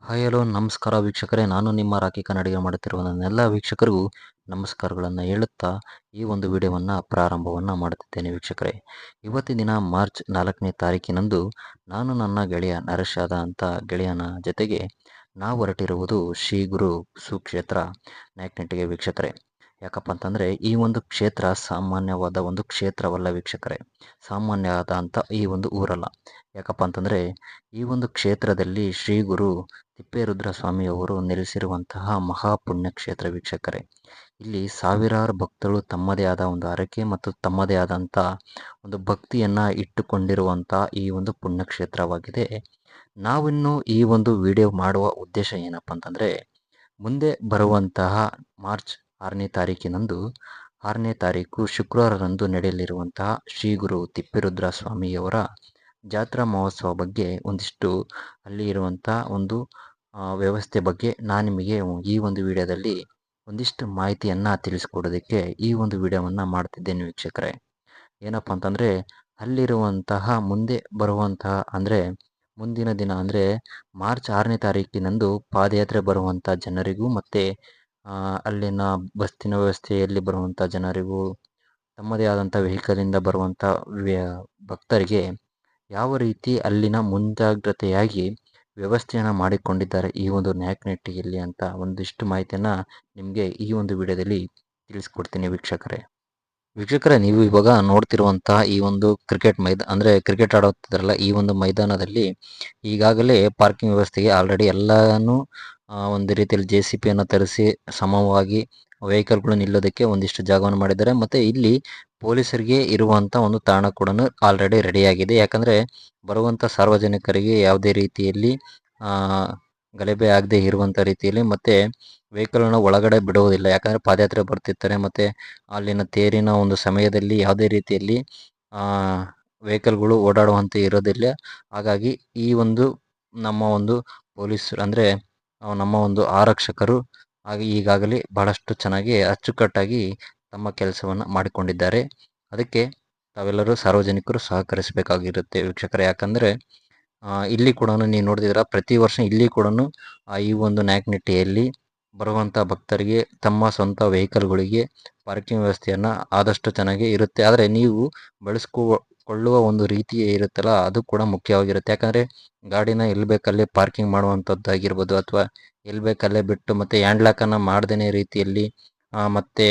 Hi hello ನಮಸ್ಕಾರ ವೀಕ್ಷಕರೇ, ನಾನು ನಿಮ್ಮ ರಾಕಿ ಕನ್ನಡಿಗ ಮಾಡುತ್ತಿರುವ ನನ್ನೆಲ್ಲ ವೀಕ್ಷಕರಿಗೂ ನಮಸ್ಕಾರಗಳನ್ನು ಹೇಳುತ್ತಾ ಈ ಒಂದು ವಿಡಿಯೋವನ್ನು ಪ್ರಾರಂಭವನ್ನು ಮಾಡುತ್ತಿದ್ದೇನೆ. ವೀಕ್ಷಕರೇ, ಇವತ್ತಿನ ದಿನ ಮಾರ್ಚ್ 4ನೇ ತಾರೀಕಿನಂದು ನಾನು ನನ್ನ ಗೆಳೆಯ ನರೇಶಾದ ಅಂತ ಗೆಳೆಯನ ಜೊತೆಗೆ ನಾವು ಹೊರಟಿರುವುದು ಶ್ರೀ ಗುರು ಸುಕ್ಷೇತ್ರ ನಾಯಕನಹಟ್ಟಿಗೆ. ವೀಕ್ಷಕರೇ, ಯಾಕಪ್ಪ ಅಂತಂದರೆ ಈ ಒಂದು ಕ್ಷೇತ್ರ ಸಾಮಾನ್ಯವಾದ ಒಂದು ಕ್ಷೇತ್ರವಲ್ಲ ವೀಕ್ಷಕರೇ, ಸಾಮಾನ್ಯವಾದ ಅಂತ ಈ ಒಂದು ಊರಲ್ಲ. ಯಾಕಪ್ಪ ಅಂತಂದರೆ ಈ ಒಂದು ಕ್ಷೇತ್ರದಲ್ಲಿ ಶ್ರೀ ಗುರು ತಿಪ್ಪೇರುದ್ರ ಸ್ವಾಮಿಯವರು ನೆಲೆಸಿರುವಂತಹ ಮಹಾಪುಣ್ಯ ಕ್ಷೇತ್ರ. ವೀಕ್ಷಕರೇ, ಇಲ್ಲಿ ಸಾವಿರಾರು ಭಕ್ತರು ತಮ್ಮದೇ ಆದ ಒಂದು ಹರಕೆ ಮತ್ತು ತಮ್ಮದೇ ಆದಂಥ ಒಂದು ಭಕ್ತಿಯನ್ನು ಇಟ್ಟುಕೊಂಡಿರುವಂಥ ಈ ಒಂದು ಪುಣ್ಯಕ್ಷೇತ್ರವಾಗಿದೆ. ನಾವಿನ್ನು ಈ ಒಂದು ವಿಡಿಯೋ ಮಾಡುವ ಉದ್ದೇಶ ಏನಪ್ಪ ಅಂತಂದರೆ, ಮುಂದೆ ಬರುವಂತಹ ಮಾರ್ಚ್ 6ನೇ ತಾರೀಕಿನಂದು 6ನೇ ತಾರೀಕು ಶುಕ್ರವಾರರಂದು ನಡೆಯಲಿರುವಂತಹ ಶ್ರೀ ಗುರು ತಿಪ್ಪೇರುದ್ರ ಸ್ವಾಮಿಯವರ ಜಾತ್ರಾ ಮಹೋತ್ಸವ ಬಗ್ಗೆ ಒಂದಿಷ್ಟು ಅಲ್ಲಿ ಇರುವಂಥ ಒಂದು ವ್ಯವಸ್ಥೆ ಬಗ್ಗೆ ನಾನು ನಿಮಗೆ ಈ ಒಂದು ವಿಡಿಯೋದಲ್ಲಿ ಒಂದಿಷ್ಟು ಮಾಹಿತಿಯನ್ನು ತಿಳಿಸ್ಕೊಡೋದಕ್ಕೆ ಈ ಒಂದು ವಿಡಿಯೋವನ್ನು ಮಾಡ್ತಿದ್ದೇನೆ. ವೀಕ್ಷಕರೇ, ಏನಪ್ಪ ಅಂತಂದರೆ ಅಲ್ಲಿರುವಂತಹ ಮುಂದೆ ಬರುವಂತಹ ಅಂದರೆ ಮುಂದಿನ ದಿನ ಅಂದರೆ ಮಾರ್ಚ್ 6ನೇ ತಾರೀಕಿನಂದು ಪಾದಯಾತ್ರೆ ಬರುವಂಥ ಜನರಿಗೂ ಮತ್ತು ಅಲ್ಲಿನ ಬಸ್ಸಿನ ವ್ಯವಸ್ಥೆಯಲ್ಲಿ ಬರುವಂಥ ಜನರಿಗೂ ತಮ್ಮದೇ ಆದಂಥ ವೆಹಿಕಲಿಂದ ಬರುವಂಥ ಭಕ್ತರಿಗೆ ಯಾವ ರೀತಿ ಅಲ್ಲಿನ ಮುಂಜಾಗ್ರತೆಯಾಗಿ ವ್ಯವಸ್ಥೆಯನ್ನು ಮಾಡಿಕೊಂಡಿದ್ದಾರೆ ಈ ಒಂದು ನಾಯಕನಹಟ್ಟಿಯಲ್ಲಿ ಅಂತ ಒಂದಿಷ್ಟು ಮಾಹಿತಿಯನ್ನು ನಿಮಗೆ ಈ ಒಂದು ವಿಡಿಯೋದಲ್ಲಿ ತಿಳಿಸ್ಕೊಡ್ತೀನಿ. ವೀಕ್ಷಕರೇ, ನೀವು ಇವಾಗ ನೋಡ್ತಿರುವಂತಹ ಈ ಒಂದು ಕ್ರಿಕೆಟ್ ಅಂದರೆ ಕ್ರಿಕೆಟ್ ಆಡುತ್ತಿದ್ದಾರಲ್ಲ, ಈ ಒಂದು ಮೈದಾನದಲ್ಲಿ ಈಗಾಗಲೇ ಪಾರ್ಕಿಂಗ್ ವ್ಯವಸ್ಥೆಗೆ ಆಲ್ರೆಡಿ ಎಲ್ಲನೂ ಒಂದು ರೀತಿಯಲ್ಲಿ JCBಯನ್ನು ತರಿಸಿ ಸಮವಾಗಿ ವೆಹಿಕಲ್ಗಳು ನಿಲ್ಲೋದಕ್ಕೆ ಒಂದಿಷ್ಟು ಜಾಗವನ್ನು ಮಾಡಿದ್ದಾರೆ. ಮತ್ತು ಇಲ್ಲಿ ಪೊಲೀಸರಿಗೆ ಇರುವಂಥ ಒಂದು ತಾಣ ಕೂಡ ಆಲ್ರೆಡಿ ರೆಡಿಯಾಗಿದೆ. ಯಾಕಂದರೆ ಬರುವಂಥ ಸಾರ್ವಜನಿಕರಿಗೆ ಯಾವುದೇ ರೀತಿಯಲ್ಲಿ ಗಲಭೆ ಆಗದೆ ಇರುವಂಥ ರೀತಿಯಲ್ಲಿ ಮತ್ತು ವೆಹಿಕಲನ್ನು ಒಳಗಡೆ ಬಿಡುವುದಿಲ್ಲ. ಯಾಕಂದರೆ ಪಾದಯಾತ್ರೆ ಬರ್ತಿರ್ತಾರೆ ಮತ್ತು ಅಲ್ಲಿನ ತೇರಿನ ಒಂದು ಸಮಯದಲ್ಲಿ ಯಾವುದೇ ರೀತಿಯಲ್ಲಿ ವೆಹಿಕಲ್ಗಳು ಓಡಾಡುವಂತೆ ಇರೋದಿಲ್ಲ. ಹಾಗಾಗಿ ಈ ಒಂದು ನಮ್ಮ ಒಂದು ಪೊಲೀಸರು ಅಂದರೆ ನಮ್ಮ ಒಂದು ಆರಕ್ಷಕರು ಈಗಾಗಲೇ ಬಹಳಷ್ಟು ಚೆನ್ನಾಗಿ ಅಚ್ಚುಕಟ್ಟಾಗಿ ತಮ್ಮ ಕೆಲಸವನ್ನು ಮಾಡಿಕೊಂಡಿದ್ದಾರೆ. ಅದಕ್ಕೆ ತಾವೆಲ್ಲರೂ ಸಾರ್ವಜನಿಕರು ಸಹಕರಿಸಬೇಕಾಗಿರುತ್ತೆ ವೀಕ್ಷಕರೇ. ಯಾಕಂದರೆ ಇಲ್ಲಿ ಕೂಡ ನೀವು ನೋಡ್ತಿದ್ದೀರ, ಪ್ರತಿ ವರ್ಷ ಇಲ್ಲಿ ಕೂಡ ಈ ಒಂದು ನಾಯಕನಹಟ್ಟಿಯಲ್ಲಿ ಬರುವಂಥ ಭಕ್ತರಿಗೆ ತಮ್ಮ ಸ್ವಂತ ವೆಹಿಕಲ್ಗಳಿಗೆ ಪಾರ್ಕಿಂಗ್ ವ್ಯವಸ್ಥೆಯನ್ನು ಆದಷ್ಟು ಚೆನ್ನಾಗಿ ಇರುತ್ತೆ. ಆದರೆ ನೀವು ಬಳಸ್ಕೊಳ್ಳುವ ಒಂದು ರೀತಿ ಇರುತ್ತಲ್ಲ, ಅದು ಕೂಡ ಮುಖ್ಯವಾಗಿರುತ್ತೆ. ಯಾಕಂದರೆ ಗಾಡಿನ ಎಲ್ಲಿ ಬೇಕಲ್ಲೇ ಪಾರ್ಕಿಂಗ್ ಮಾಡುವಂಥದ್ದಾಗಿರ್ಬೋದು ಅಥವಾ ಎಲ್ಲಿ ಬೇಕಲ್ಲೇ ಬಿಟ್ಟು ಮತ್ತು ಹ್ಯಾಂಡ್ ಲಾಕನ್ನು ಮಾಡ್ದೇ ರೀತಿಯಲ್ಲಿ ಮತ್ತು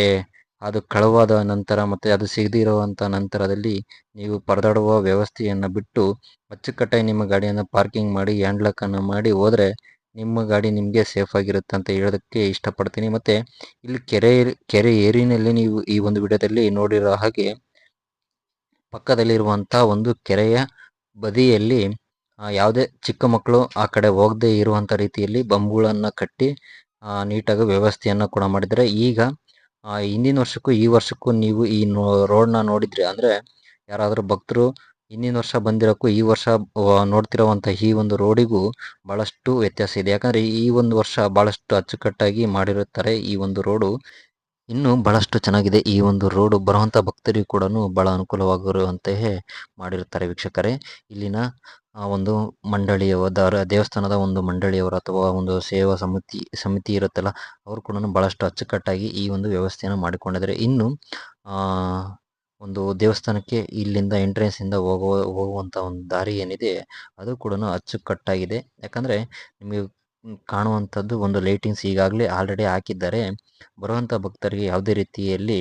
ಅದು ಕಳುವಾದ ನಂತರ ಮತ್ತು ಅದು ಸಿಗದಿರುವಂಥ ನಂತರದಲ್ಲಿ ನೀವು ಪರದಾಡುವ ವ್ಯವಸ್ಥೆಯನ್ನು ಬಿಟ್ಟು ಅಚ್ಚುಕಟ್ಟಾಗಿ ನಿಮ್ಮ ಗಾಡಿಯನ್ನು ಪಾರ್ಕಿಂಗ್ ಮಾಡಿ ಹ್ಯಾಂಡ್ ಲಾಕನ್ನು ಮಾಡಿ ಹೋದರೆ ನಿಮ್ಮ ಗಾಡಿ ನಿಮಗೆ ಸೇಫ್ ಆಗಿರುತ್ತೆ ಅಂತ ಹೇಳೋದಕ್ಕೆ ಇಷ್ಟಪಡ್ತೀನಿ. ಮತ್ತು ಇಲ್ಲಿ ಕೆರೆ ಏರಿನಲ್ಲಿ ನೀವು ಈ ಒಂದು ವಿಡಿಯೋದಲ್ಲಿ ನೋಡಿರೋ ಹಾಗೆ ಪಕ್ಕದಲ್ಲಿರುವಂಥ ಒಂದು ಕೆರೆಯ ಬದಿಯಲ್ಲಿ ಯಾವುದೇ ಚಿಕ್ಕ ಮಕ್ಕಳು ಆ ಕಡೆ ಹೋಗದೆ ಇರುವಂಥ ರೀತಿಯಲ್ಲಿ ಬಂಬುಗಳನ್ನು ಕಟ್ಟಿ ನೀಟಾಗಿ ವ್ಯವಸ್ಥೆಯನ್ನು ಕೂಡ ಮಾಡಿದ್ದಾರೆ. ಈಗ ಹಿಂದಿನ ವರ್ಷಕ್ಕೂ ಈ ವರ್ಷಕ್ಕೂ ನೀವು ಈ ರೋಡ್ನ ನೋಡಿದರೆ ಅಂದರೆ ಯಾರಾದರೂ ಭಕ್ತರು ಹಿಂದಿನ ವರ್ಷ ಬಂದಿರೋಕ್ಕೂ ಈ ವರ್ಷ ನೋಡ್ತಿರೋವಂಥ ಈ ಒಂದು ರೋಡಿಗೂ ಭಾಳಷ್ಟು ವ್ಯತ್ಯಾಸ ಇದೆ. ಯಾಕಂದರೆ ಈ ಒಂದು ವರ್ಷ ಭಾಳಷ್ಟು ಅಚ್ಚುಕಟ್ಟಾಗಿ ಮಾಡಿರುತ್ತಾರೆ. ಈ ಒಂದು ರೋಡು ಇನ್ನೂ ಭಾಳಷ್ಟು ಚೆನ್ನಾಗಿದೆ. ಈ ಒಂದು ರೋಡು ಬರುವಂಥ ಭಕ್ತರಿಗೂ ಕೂಡ ಭಾಳ ಅನುಕೂಲವಾಗಿರುವಂತೆಯೇ ಮಾಡಿರುತ್ತಾರೆ. ವೀಕ್ಷಕರೇ, ಇಲ್ಲಿನ ಒಂದು ಮಂಡಳಿಯವರ ದೇವಸ್ಥಾನದ ಒಂದು ಮಂಡಳಿಯವರು ಅಥವಾ ಒಂದು ಸೇವಾ ಸಮಿತಿ ಇರುತ್ತಲ್ಲ, ಅವರು ಕೂಡ ಭಾಳಷ್ಟು ಅಚ್ಚುಕಟ್ಟಾಗಿ ಈ ಒಂದು ವ್ಯವಸ್ಥೆಯನ್ನು ಮಾಡಿಕೊಂಡಿದ್ದಾರೆ. ಇನ್ನು ಒಂದು ದೇವಸ್ಥಾನಕ್ಕೆ ಇಲ್ಲಿಂದ ಎಂಟ್ರೆನ್ಸಿಂದ ಹೋಗುವಂಥ ಒಂದು ದಾರಿ ಏನಿದೆ ಅದು ಕೂಡ ಅಚ್ಚುಕಟ್ಟಾಗಿದೆ. ಯಾಕಂದರೆ ನಿಮಗೆ ಕಾಣುವಂಥದ್ದು ಒಂದು ಲೈಟಿಂಗ್ಸ್ ಈಗಾಗಲೇ ಆಲ್ರೆಡಿ ಹಾಕಿದ್ದಾರೆ. ಬರುವಂಥ ಭಕ್ತರಿಗೆ ಯಾವುದೇ ರೀತಿಯಲ್ಲಿ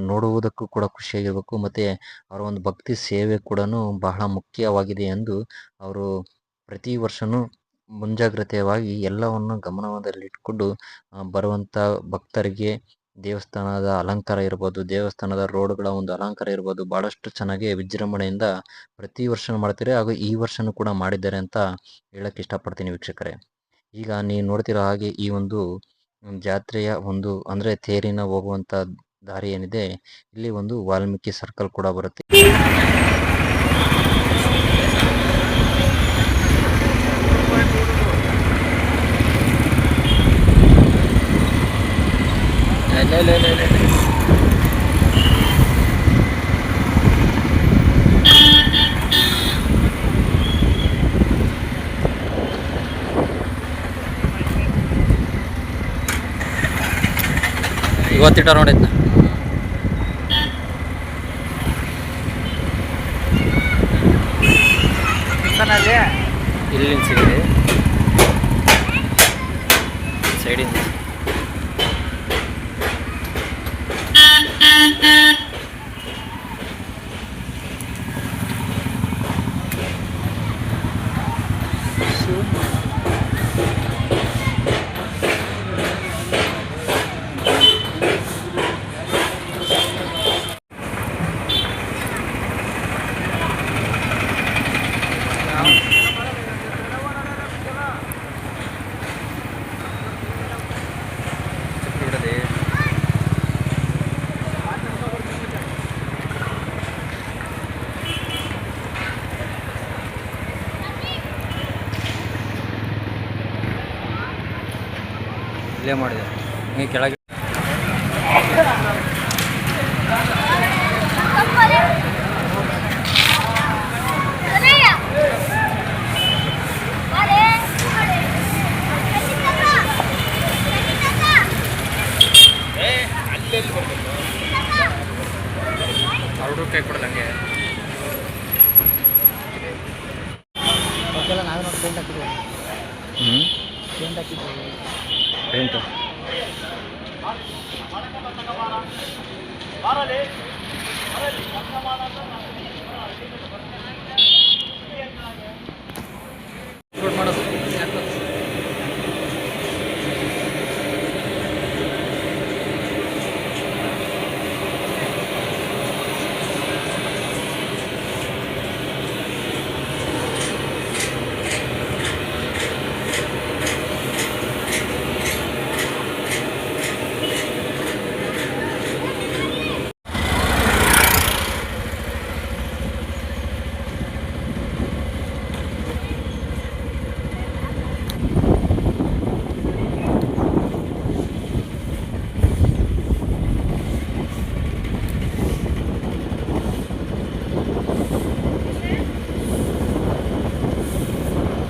ನೋಡುವುದಕ್ಕೂ ಕೂಡ ಖುಷಿಯಾಗಿರಬೇಕು ಮತ್ತು ಅವರ ಒಂದು ಭಕ್ತಿ ಸೇವೆ ಕೂಡ ಬಹಳ ಮುಖ್ಯವಾಗಿದೆ ಎಂದು ಅವರು ಪ್ರತಿ ವರ್ಷವೂ ಮುಂಜಾಗ್ರತೆಯಾಗಿ ಎಲ್ಲವನ್ನು ಗಮನದಲ್ಲಿಟ್ಕೊಂಡು ಬರುವಂಥ ಭಕ್ತರಿಗೆ ದೇವಸ್ಥಾನದ ಅಲಂಕಾರ ಇರ್ಬೋದು, ದೇವಸ್ಥಾನದ ರೋಡ್ಗಳ ಒಂದು ಅಲಂಕಾರ ಇರ್ಬೋದು, ಭಾಳಷ್ಟು ಚೆನ್ನಾಗಿ ವಿಜೃಂಭಣೆಯಿಂದ ಪ್ರತಿ ವರ್ಷವೂ ಮಾಡ್ತಾರೆ. ಹಾಗೂ ಈ ವರ್ಷವೂ ಕೂಡ ಮಾಡಿದ್ದಾರೆ ಅಂತ ಹೇಳಕ್ಕೆ ಇಷ್ಟಪಡ್ತೀನಿ. ವೀಕ್ಷಕರೇ, ಈಗ ನೀವು ನೋಡ್ತಿರೋ ಹಾಗೆ ಈ ಒಂದು ಜಾತ್ರೆಯ ಒಂದು ಅಂದರೆ ತೇರಿನ ಹೋಗುವಂಥ ದಾರಿ ಏನಿದೆ, ಇಲ್ಲಿ ಒಂದು ವಾಲ್ಮೀಕಿ ಸರ್ಕಲ್ ಕೂಡ ಬರುತ್ತೆ. ಇವತ್ತಿಟ್ಟ ನೋಡಿದ್ನ ಇಲ್ಲಿಂದ ಸಿಗಲಿ ಸೈಡಿಂದ ಇಲ್ಲೇ ಮಾಡಿದೆ ಹಿಂಗೆ ಕೆಳಗೆ ಅವ್ರು ಕೈ ಕೊಡದಂಗೆ ನಾವೇ ನೋಡಿ ಪೇಂಟ್ ಹಾಕಿದ್ವಿ ಪೇಂಟ್ ಹಾಕಿದ್ವಿ ಪೇಂಟು ಮಾಡೋದು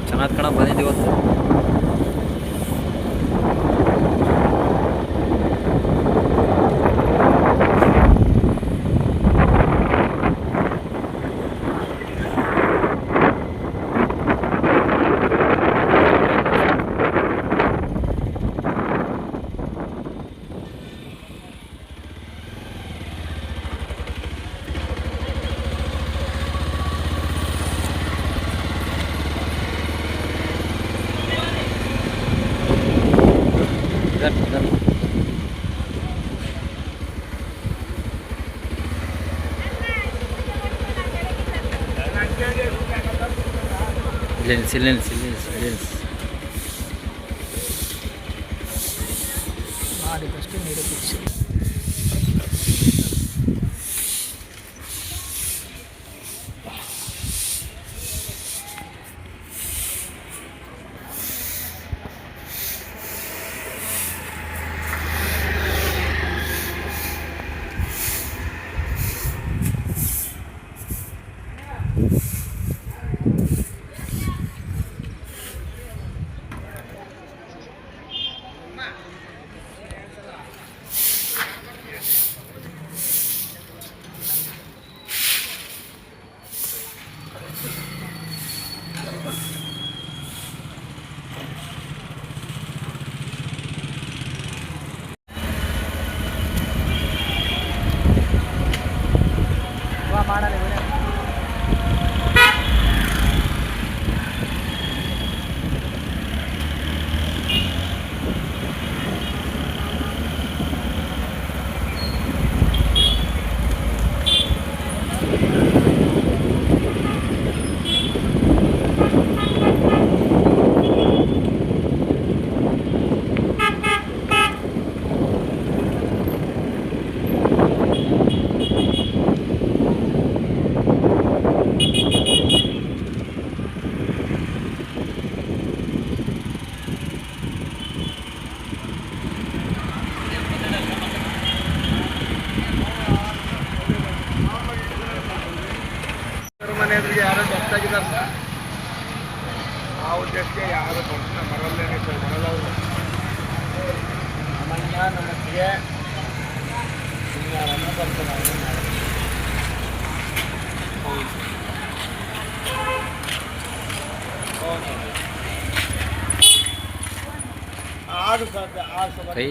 ಚೆನ್ನಾಗಿ ಕಣ ಬಂದಿದ್ದೀವಿ ಇವತ್ತು ಸಿಲೆನ್ಸ್ ಮಾಡಿದಷ್ಟು ನೀರು ಬಿಚ್ಚಿ ಮಾಡಲ್ಲ ಮನೆ ಎದುರಿಗೆ ಯಾರೋ ಗೊತ್ತಾಗಿದ್ದಾರೆ ಆ ಉದ್ದೇಶಕ್ಕೆ ಯಾರು ಬರಲ್ಲೇನೆ ಬರಲ್ಲ ಅವರು ನಮ್ಮಣ್ಣ ನಮಗೆ ಆರು ಸಾವಿರದ ಕೈ